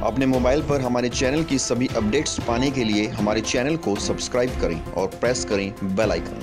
अपने मोबाइल पर हमारे चैनल की सभी अपडेट्स पाने के लिए हमारे चैनल को सब्सक्राइब करें और प्रेस करें बेल आइकन।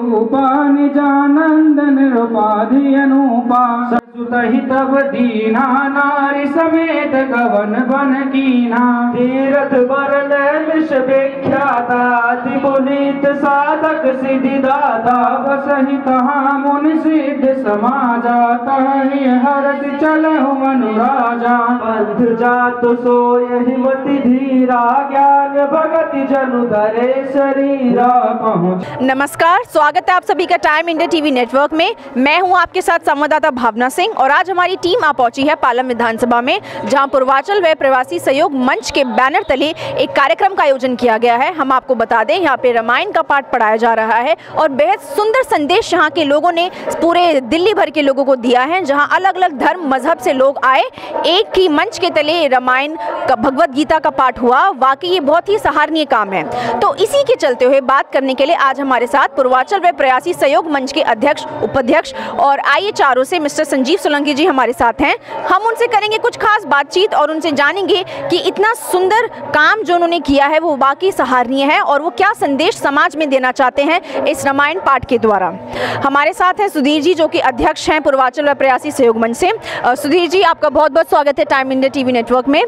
रूपानि जानंदन रूपाधि अनुपा ससुतहि तब दीना नारी समेत कवन बन कीना तीरथ वरण विष विख्याता अति पुनीत साधक सिद्धि दाता बसहि कहाँ मुनि सिद्ध समाजा तहि हरत चलहु अनुराजा पंथ जात सोयहि मति धीरा ज्ञान भगति जनु धरे शरीरा पहुँच। नमस्कार, स्वागत है आप सभी का टाइम इंडिया टीवी नेटवर्क में। मैं हूं आपके साथ संवाददाता भावना सिंह और आज हमारी टीम आ पहुंची है पालम विधानसभा में, जहां पूर्वांचल व प्रवासी सहयोग मंच के बैनर तले एक कार्यक्रम का आयोजन किया गया है। हम आपको बता दें, यहां पे रामायण का पाठ पढ़ाया जा रहा है और बेहद सुंदर संदेश यहां के लोगों ने पूरे दिल्ली भर के लोगों को दिया है। जहाँ अलग अलग धर्म मजहब से लोग आए, एक ही मंच के तले रामायण का भगवद गीता का पाठ हुआ। वाकई ये बहुत ही सराहनीय काम है। तो इसी के चलते हुए बात करने के लिए आज हमारे साथ पूर्वांचल व प्रवासी सहयोग मंच के अध्यक्ष, उपाध्यक्ष और IHRO से मिस्टर संजीव सोलंकी जी हमारे साथ हैं। हम उनसे करेंगे कुछ खास बातचीत और उनसे जानेंगे कि इतना सुंदर काम जो उन्होंने किया है वो वाकई सराहनीय है और वो क्या संदेश समाज में देना चाहते हैं इस रामायण पाठ के द्वारा। हमारे साथ हैं सुधीर जी, जो कि अध्यक्ष हैं पूर्वांचल व प्रवासी सहयोग मंच से। सुधीर जी, आपका बहुत बहुत स्वागत है टाइम इंडिया टीवी नेटवर्क में।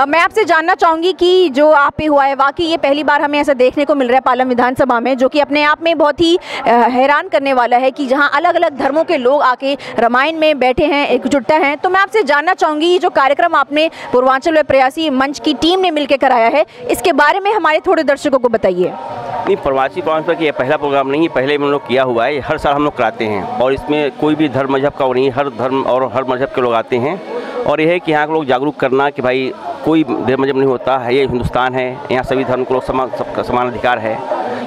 मैं आपसे जानना चाहूँगी कि जो आप पे हुआ है, वाकई ये पहली बार हमें ऐसा देखने को मिल रहा है पालम विधानसभा में, जो कि अपने आप में बहुत ही हैरान करने वाला है कि जहां अलग अलग धर्मों के लोग आके रामायण में बैठे हैं, एकजुटता हैं। तो मैं आपसे जानना चाहूँगी, ये जो कार्यक्रम आपने पूर्वांचल व प्रवासी मंच की टीम ने मिलकर कराया है, इसके बारे में हमारे थोड़े दर्शकों को बताइए। नहीं, प्रवासी पूर्वांचल का ये पहला प्रोग्राम नहीं है, पहले हम लोग किया हुआ है। हर साल हम लोग कराते हैं और इसमें कोई भी धर्म मजहब का नहीं, हर धर्म और हर मजहब के लोग आते हैं। और यह है कि यहाँ के लोग जागरूक करना कि भाई कोई धर्म मजहब नहीं होता है, ये हिंदुस्तान है, यहाँ सभी धर्म के लोग समान अधिकार है।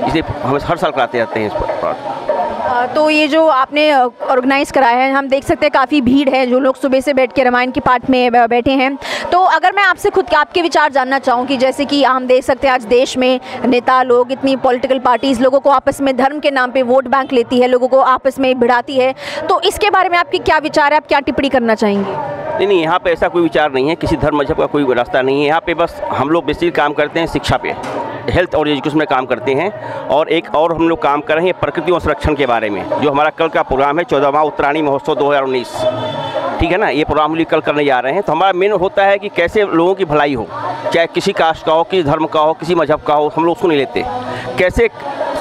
इसलिए हम हर साल कराते रहते हैं इस पर। तो ये जो आपने ऑर्गेनाइज कराया है, हम देख सकते हैं काफ़ी भीड़ है, जो लोग सुबह से बैठ के रामायण के पाठ में बैठे हैं। तो अगर मैं आपसे खुद आपके विचार जानना चाहूँ कि जैसे कि हम देख सकते हैं आज देश में नेता लोग, इतनी पॉलिटिकल पार्टीज़ लोगों को आपस में धर्म के नाम पे वोट बैंक लेती है, लोगों को आपस में भिड़ाती है, तो इसके बारे में आपकी क्या विचार है, आप क्या टिप्पणी करना चाहेंगे? नहीं, यहाँ पे ऐसा कोई विचार नहीं है, किसी धर्म मजहब का कोई रास्ता नहीं है। यहाँ पे बस हम लोग बेसिक काम करते हैं, शिक्षा पे, हेल्थ और एजुकेशन में काम करते हैं। और एक और हम लोग काम कर रहे हैं प्रकृति और संरक्षण के बारे में, जो हमारा कल का प्रोग्राम है 14वां उत्तरायणी महोत्सव 2019, ठीक है ना। ये प्रोग्राम हम कल करने जा रहे हैं। तो हमारा मेन होता है कि कैसे लोगों की भलाई हो, चाहे किसी कास्ट का हो, किसी धर्म का हो, किसी मजहब का हो, हम लोग उसको नहीं लेते। कैसे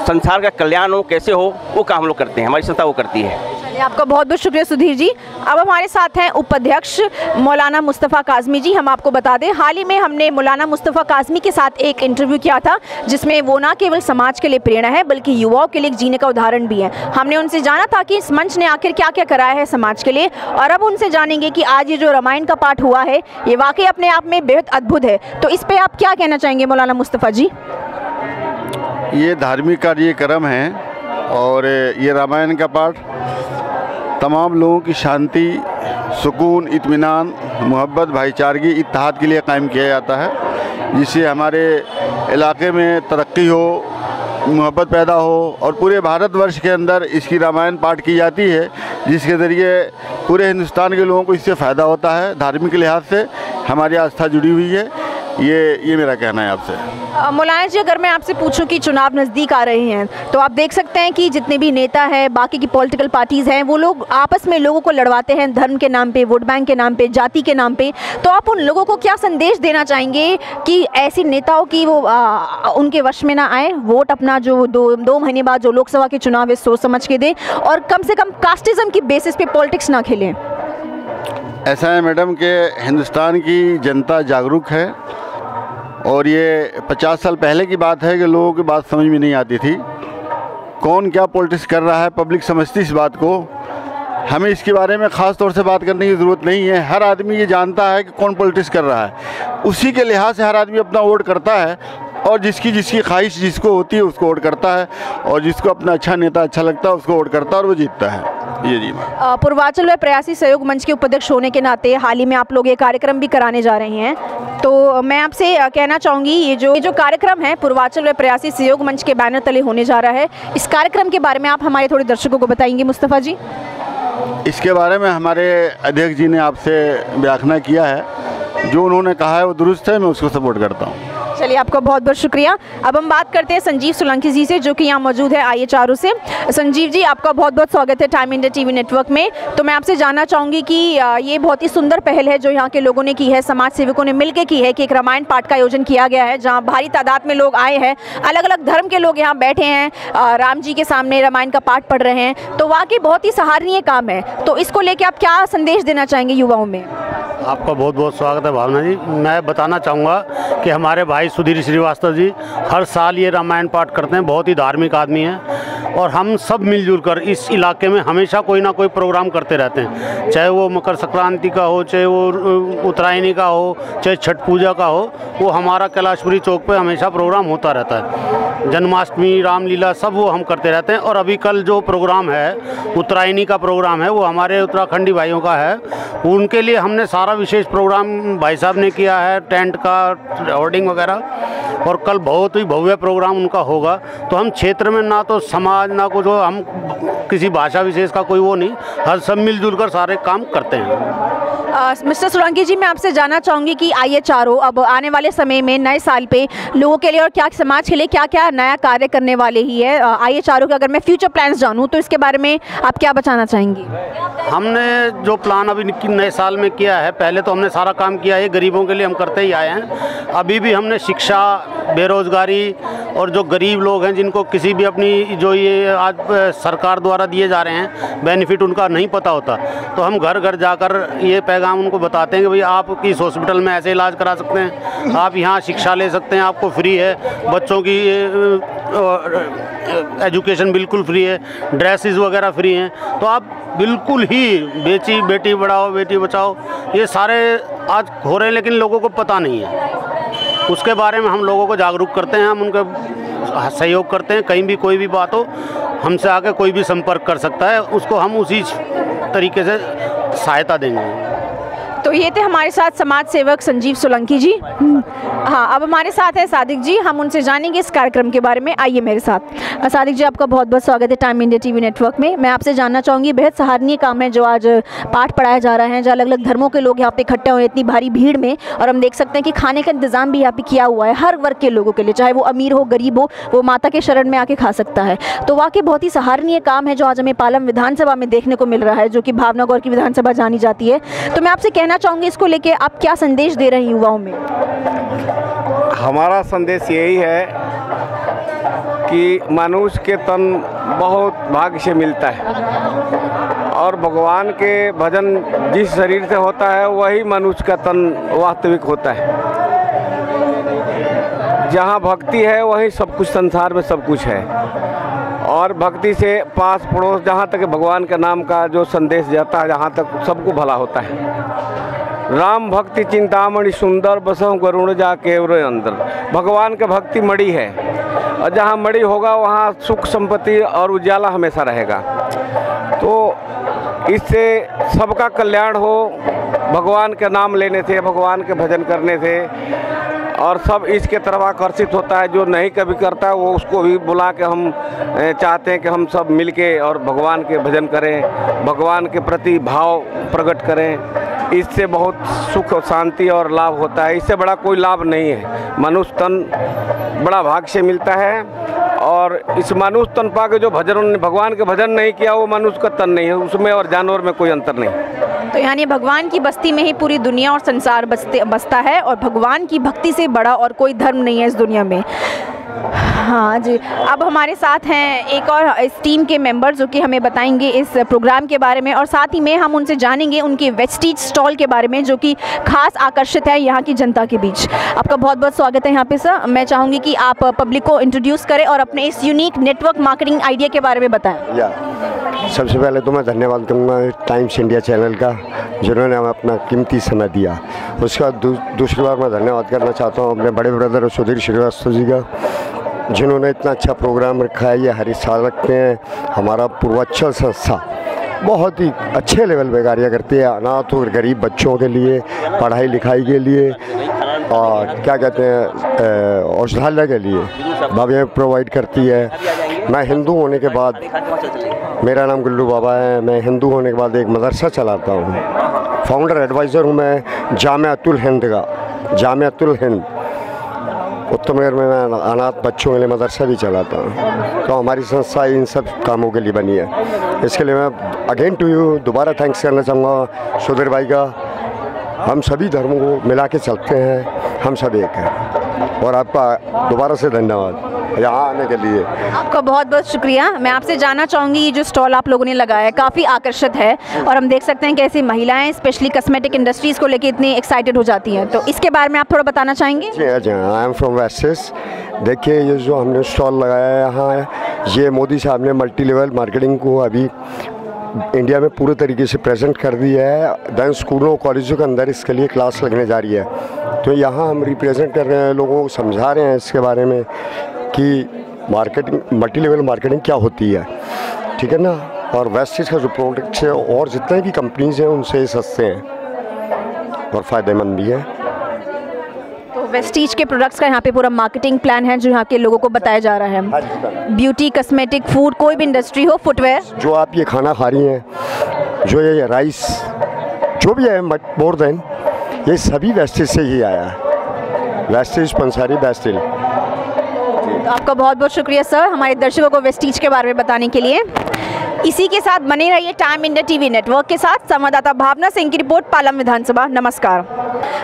संसार का कल्याण हो, कैसे हो, वो काम हम लोग करते हैं, हमारी संस्था वो करती है। आपका बहुत बहुत शुक्रिया सुधीर जी। अब हमारे साथ हैं उपाध्यक्ष मौलाना मुस्तफ़ा काज़मी जी। हम आपको बता दें, हाल ही में हमने मौलाना मुस्तफ़ा काज़मी के साथ एक इंटरव्यू किया था, जिसमें वो ना केवल समाज के लिए प्रेरणा है बल्कि युवाओं के लिए जीने का उदाहरण भी है। हमने उनसे जाना था कि इस मंच ने आखिर क्या क्या कराया है समाज के लिए, और अब उनसे जानेंगे कि आज ये जो रामायण का पाठ हुआ है ये वाकई अपने आप में बेहद अद्भुत है। तो इस पर आप क्या कहना चाहेंगे मौलाना मुस्तफ़ा जी? ये धार्मिक कार्यक्रम है और ये रामायण का पाठ तमाम लोगों की शांति, सुकून, इत्मीनान, मोहब्बत, भाईचारगी, इत्तेहाद के लिए कायम किया जाता है, जिससे हमारे इलाके में तरक्की हो, मोहब्बत पैदा हो। और पूरे भारतवर्ष के अंदर इसकी रामायण पाठ की जाती है, जिसके ज़रिए पूरे हिंदुस्तान के लोगों को इससे फ़ायदा होता है। धार्मिक लिहाज से हमारी आस्था जुड़ी हुई है। ये मेरा कहना है आपसे। मौलाना जी, अगर मैं आपसे पूछूं कि चुनाव नज़दीक आ रहे हैं, तो आप देख सकते हैं कि जितने भी नेता हैं, बाकी की पॉलिटिकल पार्टीज़ हैं, वो लोग आपस में लोगों को लड़वाते हैं धर्म के नाम पे, वोट बैंक के नाम पे, जाति के नाम पे। तो आप उन लोगों को क्या संदेश देना चाहेंगे कि ऐसी नेताओं की वो उनके वश में ना आए, वोट अपना जो दो महीने बाद जो लोकसभा के चुनाव है सोच समझ के दें, और कम से कम कास्टिज़म की बेसिस पे पॉलिटिक्स ना खेलें? ऐसा है मैडम कि हिंदुस्तान की जनता जागरूक है और ये 50 साल पहले की बात है कि लोगों की बात समझ में नहीं आती थी। कौन क्या पॉलिटिक्स कर रहा है, पब्लिक समझती इस बात को। हमें इसके बारे में ख़ास तौर से बात करने की ज़रूरत नहीं है। हर आदमी ये जानता है कि कौन पॉलिटिक्स कर रहा है, उसी के लिहाज से हर आदमी अपना वोट करता है और जिसकी ख्वाहिश जिसको होती है उसको वोट करता है, और जिसको अपना अच्छा नेता अच्छा लगता है उसको वोट करता है और वो जीतता है। ये जी पूर्वांचल व प्रयासी सहयोग मंच के उपाध्यक्ष होने के नाते हाल ही में आप लोग ये कार्यक्रम भी कराने जा रहे हैं, तो मैं आपसे कहना चाहूँगी ये जो कार्यक्रम है पूर्वांचल व प्रयासी सहयोग मंच के बैनर तले होने जा रहा है, इस कार्यक्रम के बारे में आप हमारे थोड़े दर्शकों को बताएंगे मुस्तफ़ा जी? इसके बारे में हमारे अध्यक्ष जी ने आपसे व्याख्या किया है, जो उन्होंने कहा है वो दुरुस्त है, मैं उसको सपोर्ट करता हूँ। चलिए, आपका बहुत बहुत शुक्रिया। अब हम बात करते हैं संजीव सोलंकी जी से, जो कि यहाँ मौजूद है IHRO से। संजीव जी, आपका बहुत बहुत स्वागत है टाइम इंडिया टीवी नेटवर्क में। तो मैं आपसे जानना चाहूँगी कि ये बहुत ही सुंदर पहल है जो यहाँ के लोगों ने की है, समाज सेवकों ने मिलकर की है, कि एक रामायण पाठ का आयोजन किया गया है, जहाँ भारी तादाद में लोग आए हैं, अलग अलग धर्म के लोग यहाँ बैठे हैं, राम जी के सामने रामायण का पाठ पढ़ रहे हैं। तो वाकई बहुत ही सराहनीय काम है। तो इसको लेकर आप क्या संदेश देना चाहेंगे युवाओं में? आपका बहुत बहुत स्वागत है भावना जी। मैं बताना चाहूँगा कि हमारे भाई सुधीर श्रीवास्तव जी हर साल ये रामायण पाठ करते हैं, बहुत ही धार्मिक आदमी हैं, और हम सब मिलजुल कर इस इलाके में हमेशा कोई ना कोई प्रोग्राम करते रहते हैं, चाहे वो मकर संक्रांति का हो, चाहे वो उत्तरायणी का हो, चाहे छठ पूजा का हो। वो हमारा कैलाशपुरी चौक पे हमेशा प्रोग्राम होता रहता है। जन्माष्टमी, रामलीला, सब वो हम करते रहते हैं। और अभी कल जो प्रोग्राम है, उत्तरायणी का प्रोग्राम है, वो हमारे उत्तराखंडी भाइयों का है। उनके लिए हमने सारा विशेष प्रोग्राम भाई साहब ने किया है, टेंट का, होर्डिंग वगैरह, और कल बहुत ही भव्य प्रोग्राम उनका होगा। तो हम क्षेत्र में ना तो समाज, ना कुछ, हम किसी भाषा विशेष का कोई वो नहीं, हर सब मिलजुल कर सारे काम करते हैं। मिस्टर सोलंकी जी, मैं आपसे जानना चाहूँगी कि IHRO अब आने वाले समय में नए साल पे लोगों के लिए और क्या समाज के लिए क्या क्या नया कार्य करने वाले ही है? IHRO के अगर मैं फ्यूचर प्लान्स जानूँ तो इसके बारे में आप क्या बताना चाहेंगी? हमने जो प्लान अभी नए साल में किया है, पहले तो हमने सारा काम किया है, गरीबों के लिए हम करते ही आए हैं। अभी भी हमने शिक्षा, बेरोजगारी, और जो गरीब लोग हैं जिनको किसी भी अपनी जो ये आज सरकार द्वारा दिए जा रहे हैं बेनिफिट उनका नहीं पता होता, तो हम घर घर जाकर ये पैगाम उनको बताते हैं कि भाई आप इस हॉस्पिटल में ऐसे इलाज करा सकते हैं, आप यहाँ शिक्षा ले सकते हैं, आपको फ्री है, बच्चों की एजुकेशन बिल्कुल फ्री है, ड्रेसेस वगैरह फ्री हैं। तो आप बिल्कुल ही बेटी बढ़ाओ बेटी बचाओ, ये सारे आज हो रहे हैं, लेकिन लोगों को पता नहीं है। उसके बारे में हम लोगों को जागरूक करते हैं, हम उनका सहयोग करते हैं। कहीं भी कोई भी बात हो, हमसे आके कोई भी संपर्क कर सकता है, उसको हम उसी तरीके से सहायता देंगे। तो ये थे हमारे साथ समाज सेवक संजीव सोलंकी जी। हाँ, अब हमारे साथ है सादिक जी, हम उनसे जानेंगे इस कार्यक्रम के बारे में। आइए मेरे साथ। सादिक जी, आपका बहुत बहुत स्वागत है टाइम इंडिया टीवी नेटवर्क में। मैं आपसे जानना चाहूँगी, बेहद सराहनीय काम है जो आज पाठ पढ़ाया जा रहा है, जो अलग अलग धर्मों के लोग यहाँ पे इकट्ठे हुए इतनी भारी भीड़ में, और हम देख सकते हैं कि खाने का इंतजाम भी यहाँ पे किया हुआ है हर वर्ग के लोगों के लिए, चाहे वो अमीर हो गरीब हो, वो माता के शरण में आके खा सकता है। तो वाकई बहुत ही सराहनीय काम है जो आज हमें पालम विधानसभा में देखने को मिल रहा है, जो कि भावनगर की विधानसभा जानी जाती है। तो मैं आपसे कहना चाहूँगी, इसको लेके आप क्या संदेश दे रहे हैं युवाओं में? हमारा संदेश यही है कि मनुष्य के तन बहुत भाग्य से मिलता है, और भगवान के भजन जिस शरीर से होता है वही मनुष्य का तन वास्तविक होता है। जहाँ भक्ति है वहीं सब कुछ, संसार में सब कुछ है। और भक्ति से पास पड़ोस, जहाँ तक भगवान के नाम का जो संदेश जाता है, जहाँ तक सबको भला होता है। राम भक्ति चिंतामणि सुंदर, बसों गरुण जा केवरे अंदर। भगवान के भक्ति मणि है, और जहाँ मणि होगा वहाँ सुख संपत्ति और उजाला हमेशा रहेगा। तो इससे सबका कल्याण हो, भगवान के नाम लेने से, भगवान के भजन करने से, और सब इसके तरफ आकर्षित होता है। जो नहीं कभी करता है वो उसको भी बुला के हम चाहते हैं कि हम सब मिलके और भगवान के भजन करें, भगवान के प्रति भाव प्रकट करें। इससे बहुत सुख, शांति और लाभ होता है। इससे बड़ा कोई लाभ नहीं है। मनुष्य तन बड़ा भाग्य से मिलता है, और इस मनुष्य तन पा के जो भगवान के भजन नहीं किया वो मनुष्य का तन नहीं है, उसमें और जानवर में कोई अंतर नहीं। तो यानी भगवान की बस्ती में ही पूरी दुनिया और संसार बसता है, और भगवान की भक्ति से बड़ा और कोई धर्म नहीं है इस दुनिया में। हाँ जी, अब हमारे साथ हैं एक और इस टीम के मेंबर जो कि हमें बताएंगे इस प्रोग्राम के बारे में, और साथ ही में हम उनसे जानेंगे उनके वेस्टेज स्टॉल के बारे में, जो कि खास आकर्षित है यहाँ की जनता के बीच। आपका बहुत बहुत स्वागत है यहाँ पे सर। मैं चाहूँगी कि आप पब्लिक को इंट्रोड्यूस करें और अपने इस यूनिक नेटवर्क मार्केटिंग आइडिया के बारे में बताएं। सबसे पहले तो मैं धन्यवाद करूँगा टाइम्स इंडिया चैनल का, जिन्होंने हमें अपना कीमती समय दिया। उसके बाद दूसरी बार मैं धन्यवाद करना चाहता हूँ अपने बड़े ब्रदर सुधीर श्रीवास्तव जी का, जिन्होंने इतना अच्छा प्रोग्राम रखा है। ये हर साल रखते हैं। हमारा पूर्वांचल संस्था बहुत ही अच्छे लेवल पे कार्य करती है, अनाथ और गरीब बच्चों के लिए पढ़ाई लिखाई के लिए और क्या कहते हैं औषधालय के लिए दवाएं प्रोवाइड करती है। मैं हिंदू होने के बाद, मेरा नाम गुल्लू बाबा है, मैं हिंदू होने के बाद एक मदरसा चलाता हूँ, फाउंडर एडवाइज़र हूँ मैं जामियातुल हिंद का। जामियातुल हिंद उत्तमनगर में मैं अनाथ बच्चों के लिए मदरसा भी चलाता हूँ। तो हमारी संस्था इन सब कामों के लिए बनी है। इसके लिए मैं अगेन टू यू दोबारा थैंक्स करना चाहूँगा सुधीर भाई का। हम सभी धर्मों को मिला के चलते हैं, हम सब एक हैं। और आपका दोबारा से धन्यवाद यहाँ आने के लिए। आपका बहुत बहुत शुक्रिया। मैं आपसे जानना चाहूँगी, ये जो स्टॉल आप लोगों ने लगाया है काफ़ी आकर्षित है और हम देख सकते हैं कि ऐसी महिलाएं स्पेशली कॉस्मेटिक इंडस्ट्रीज़ को लेकर इतनी एक्साइटेड हो जाती हैं, तो इसके बारे में आप थोड़ा बताना चाहेंगे? जी हाँ, आई एम फ्रॉम वेस्टिस। देखिए ये जो हमने स्टॉल लगाया है यहाँ, ये मोदी साहब ने मल्टी लेवल मार्केटिंग को अभी इंडिया में पूरे तरीके से प्रेजेंट कर दिया है। दैन स्कूलों कॉलेजों के अंदर इसके लिए क्लास लगने जा रही है। तो यहाँ हम रिप्रेजेंट कर रहे हैं, लोगों को समझा रहे हैं इसके बारे में कि मार्केटिंग मल्टी लेवल मार्केटिंग क्या होती है, ठीक है ना। और वेस्टिज का जो प्रोडक्ट्स है और जितने भी कंपनीज़ हैं उनसे सस्ते हैं और फ़ायदेमंद भी हैं। तो वेस्टीज के प्रोडक्ट्स का यहाँ पे पूरा मार्केटिंग प्लान है जो यहाँ के लोगों को बताया जा रहा है। ब्यूटी, कॉस्मेटिक, फूड, कोई भी इंडस्ट्री हो, फुटवेयर, जो आप ये खाना खा रही हैं, जो ये राइस जो भी है मोर देन, ये सभी वेस्टेज से ही आया है। वेस्टेज पंसारी वेस्टिल। तो आपका बहुत बहुत शुक्रिया सर हमारे दर्शकों को वेस्टीज के बारे में बताने के लिए। इसी के साथ बने रहिए टाइम इंडिया टीवी नेटवर्क के साथ। संवाददाता भावना सिंह की रिपोर्ट, पालम विधानसभा।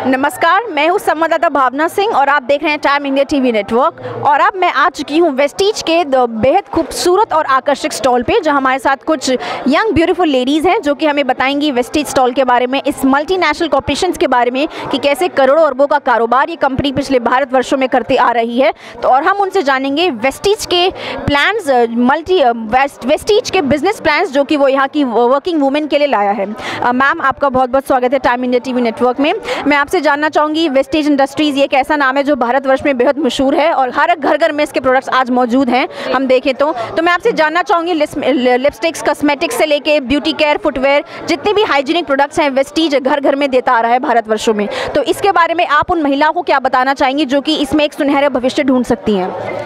नमस्कार, मैं हूँ संवाददाता भावना सिंह और आप देख रहे हैं टाइम इंडिया टीवी नेटवर्क। और अब मैं आ चुकी हूँ वेस्टीज के बेहद खूबसूरत और आकर्षक स्टॉल पे, जहाँ हमारे साथ कुछ यंग ब्यूटीफुल लेडीज़ हैं जो कि हमें बताएंगी वेस्टीज स्टॉल के बारे में, इस मल्टीनेशनल कॉर्पोरेशंस के बारे में कि कैसे करोड़ों अरबों का कारोबार ये कंपनी पिछले भारतवर्षों में करते आ रही है। तो और हम उनसे जानेंगे वेस्टीज के प्लान्स, वेस्टीज के बिजनेस प्लान्स जो कि वो यहाँ की वर्किंग वुमेन के लिए लाया है। मैम, आपका बहुत बहुत स्वागत है टाइम इंडिया टीवी नेटवर्क में। मैं आपसे जानना चाहूँगी, वेस्टीज इंडस्ट्रीज़ ये एक ऐसा नाम है जो भारतवर्ष में बेहद मशहूर है और हर घर घर में इसके प्रोडक्ट्स आज मौजूद हैं हम देखें तो मैं आपसे जानना चाहूँगी लिपस्टिक्स, कॉस्मेटिक्स से लेके ब्यूटी केयर, फुटवेयर, जितने भी हाइजीनिक प्रोडक्ट्स हैं वेस्टीज घर घर में देता आ रहा है भारतवर्षों में। तो इसके बारे में आप उन महिलाओं को क्या बताना चाहेंगी जो कि इसमें एक सुनहरा भविष्य ढूंढ सकती हैं?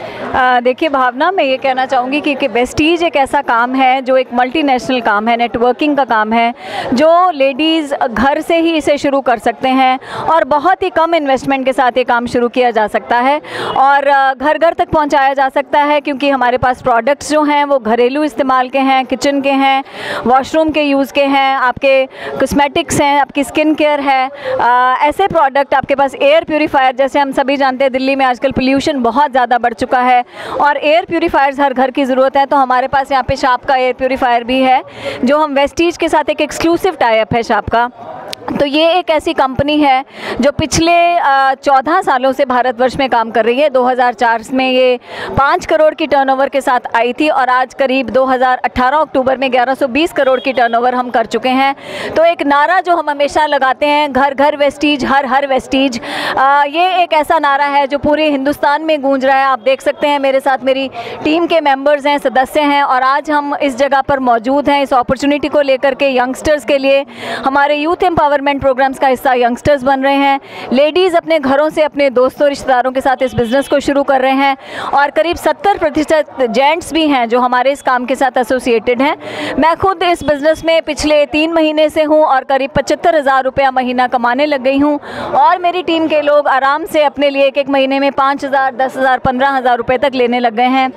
देखिए भावना, मैं ये कहना चाहूँगी कि वेस्टीज एक ऐसा काम है जो एक मल्टीनेशनल काम है, नेटवर्किंग का काम है, जो लेडीज़ घर से ही इसे शुरू कर सकते हैं और बहुत ही कम इन्वेस्टमेंट के साथ ये काम शुरू किया जा सकता है और घर घर तक पहुँचाया जा सकता है, क्योंकि हमारे पास प्रोडक्ट्स जो हैं वो घरेलू इस्तेमाल के हैं, किचन के हैं, वॉशरूम के यूज़ के हैं, आपके कॉस्मेटिक्स हैं, आपकी स्किन केयर है, ऐसे प्रोडक्ट आपके पास एयर प्यूरीफायर, जैसे हम सभी जानते हैं दिल्ली में आजकल पोल्यूशन बहुत ज़्यादा बढ़ चुका है और एयर प्यूरीफायर्स हर घर की ज़रूरत है। तो हमारे पास यहाँ पे शाप का एयर प्यूरीफायर भी है जो हम वेस्टीज के साथ एक एक्सक्लूसिव टाई अप है शाप का। तो ये एक ऐसी कंपनी है जो पिछले 14 सालों से भारतवर्ष में काम कर रही है। 2004 में ये 5 करोड़ की टर्नओवर के साथ आई थी और आज करीब 2018 अक्टूबर में 1120 करोड़ की टर्नओवर हम कर चुके हैं। तो एक नारा जो हम हमेशा लगाते हैं, घर घर वेस्टीज, हर हर वेस्टीज, ये एक ऐसा नारा है जो पूरे हिंदुस्तान में गूंज रहा है। आप देख सकते हैं मेरे साथ मेरी टीम के मेंबर्स हैं, सदस्य हैं और आज हम इस जगह पर मौजूद हैं इस अपॉर्चुनिटी को लेकर के यंगस्टर्स के लिए। हमारे यूथ एम्पावरमेंट प्रोग्राम्स का हिस्सा यंगस्टर्स बन रहे हैं। लेडीज़ अपने घरों से अपने दोस्तों रिश्तेदारों के साथ इस बिज़नेस को शुरू कर रहे हैं और करीब 70% जेंट्स भी हैं जो हमारे इस काम के साथ एसोसिएटेड हैं। मैं खुद इस बिज़नेस में पिछले 3 महीने से हूं और करीब 75,000 रुपया महीना कमाने लग गई हूं और मेरी टीम के लोग आराम से अपने लिए एक महीने में 5,000, 10,000, 15,000 रुपये तक लेने लग गए हैं।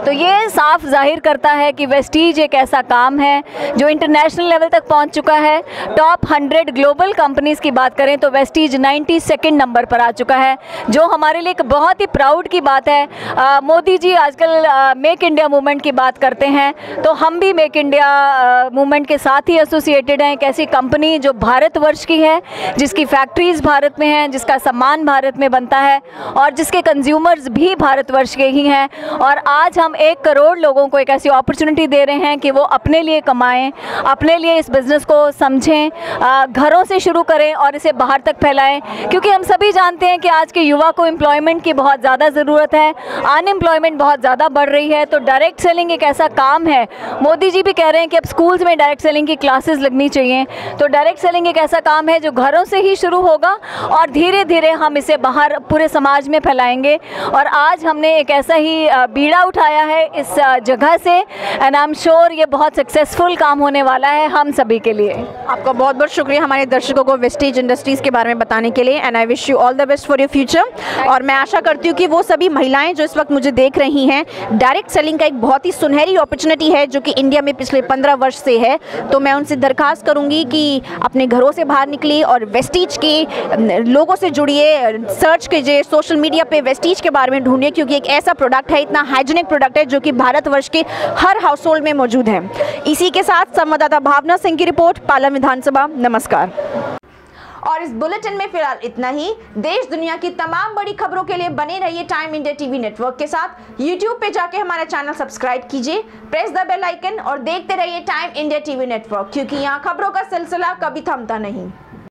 तो ये साफ जाहिर करता है कि वेस्टीज एक ऐसा काम है जो इंटरनेशनल लेवल तक पहुंच चुका है। टॉप 100 ग्लोबल कंपनीज़ की बात करें तो वेस्टीज 92nd नंबर पर आ चुका है, जो हमारे लिए एक बहुत ही प्राउड की बात है। मोदी जी आजकल मेक इंडिया मूवमेंट की बात करते हैं, तो हम भी मेक इंडिया मूवमेंट के साथ ही एसोसिएटेड हैं। एक ऐसी कंपनी जो भारतवर्ष की है, जिसकी फैक्ट्रीज़ भारत में हैं, जिसका सामान भारत में बनता है और जिसके कंज्यूमर्स भी भारतवर्ष के ही हैं। और आज हम हम 1 करोड़ लोगों को एक ऐसी अपॉर्चुनिटी दे रहे हैं कि वो अपने लिए कमाएं, अपने लिए इस बिज़नेस को समझें, घरों से शुरू करें और इसे बाहर तक फैलाएं, क्योंकि हम सभी जानते हैं कि आज के युवा को एम्प्लॉयमेंट की बहुत ज़्यादा ज़रूरत है, अनएम्प्लॉयमेंट बहुत ज़्यादा बढ़ रही है। तो डायरेक्ट सेलिंग एक ऐसा काम है, मोदी जी भी कह रहे हैं कि अब स्कूल्स में डायरेक्ट सेलिंग की क्लासेस लगनी चाहिए। तो डायरेक्ट सेलिंग एक ऐसा काम है जो घरों से ही शुरू होगा और धीरे धीरे हम इसे बाहर पूरे समाज में फैलाएंगे। और आज हमने एक ऐसा ही बीड़ा उठाया है इस जगह से, एंड आई एम श्योर ये बहुत सक्सेसफुल काम होने वाला है हम सभी के लिए। आपका बहुत बहुत शुक्रिया हमारे दर्शकों को वेस्टीज इंडस्ट्रीज़ के बारे में बताने के लिए, and I wish you all the best for your future. और मैं आशा करती हूँ कि वो सभी महिलाएं जो इस वक्त मुझे देख रही हैं, डायरेक्ट सेलिंग का एक बहुत ही सुनहरी अपॉर्चुनिटी है जो कि इंडिया में पिछले 15 वर्ष से है। तो मैं उनसे दरख्वास्त करूँगी कि अपने घरों से बाहर निकलिए और वेस्टीज के लोगों से जुड़िए, सर्च कीजिए सोशल मीडिया पे वेस्टीज के बारे में ढूंढिए, क्योंकि एक ऐसा प्रोडक्ट है, इतना हाइजीनिक प्रोडक्ट है जो कि भारतवर्ष के हर हाउस होल्ड में मौजूद है। इसी के साथ संवाददाता भावना सिंह की रिपोर्ट, पालम विधानसभा। नमस्कार। और इस बुलेटिन में फिलहाल इतना ही। देश दुनिया की तमाम बड़ी खबरों के लिए बने रहिए टाइम इंडिया टीवी नेटवर्क के साथ। YouTube पे जाके हमारा चैनल सब्सक्राइब कीजिए, प्रेस द बेल आइकन और देखते रहिए टाइम इंडिया टीवी नेटवर्क, क्योंकि यहाँ खबरों का सिलसिला कभी थमता नहीं।